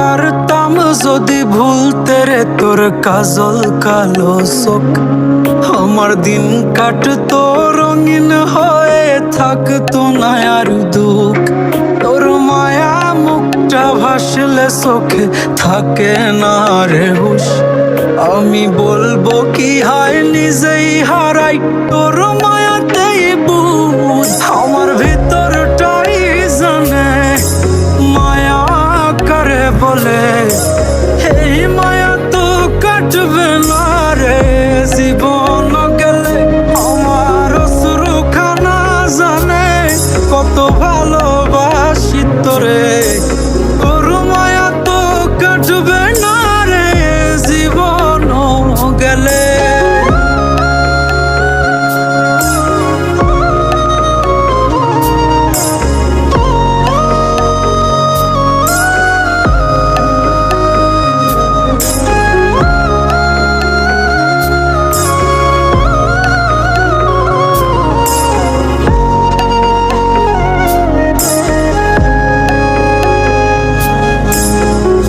পারতাম যদি ভুলতে রে তোর কাজল কালো চোখ, আমার দিন কাটতো রঙিন হয়ে, থাকতো না আর দুঃখ। তোর মায়া মুখটা ভাসলে চোখে থাকে না রে হুশ, আমি বলবো কি হয় নিজেই হারাই তোর মায়াতেই বুঝ। আমার ভিতরটাই জানে মায়া কারে বলে, এই মায়া তো কাটবে না রে জীবন গেলে। আমার অশ্রুখানা জানে কত ভালোবাসি তোরে, তোর মায়া তো কাটবে না রে জীবন গেলে।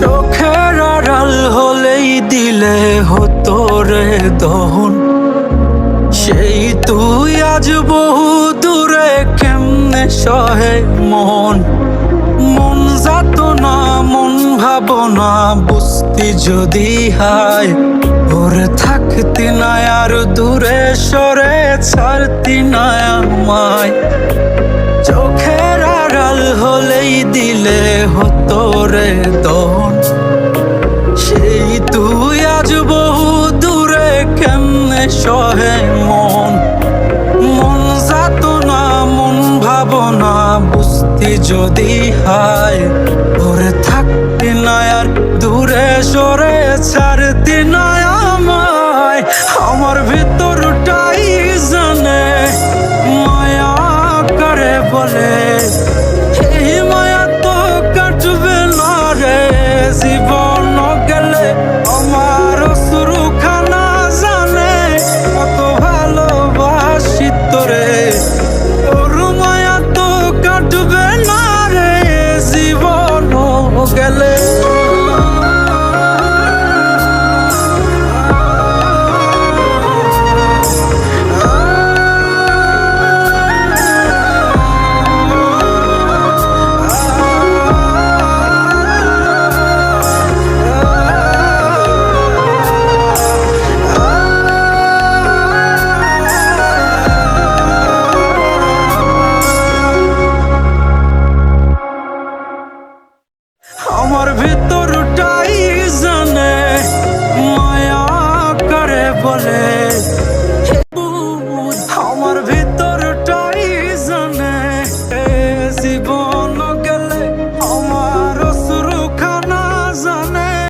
চোখের আড়াল হলেই দিলে হতো রে দহন, সেই তুই আজ বহু দূরে কেমনে সহে মন। মন যাতনা মন ভাবনা বুঝতি যদি হায়, ওরে থাকতি না আর দূরে সরে ছাড়তি না আমায়। চোখের আড়াল হলেই দিলে হতো রে দহন, সেই তুই আজ বহু দূরে কেমনে সহে মন। মন যাতনা মন ভাবনা বুঝতি যদি হায়, ওরে থাকতি না আর দূরে সরে ছাড়তি না আমায়। আমার ভিতরটাই জানে মায়া কারে বলে,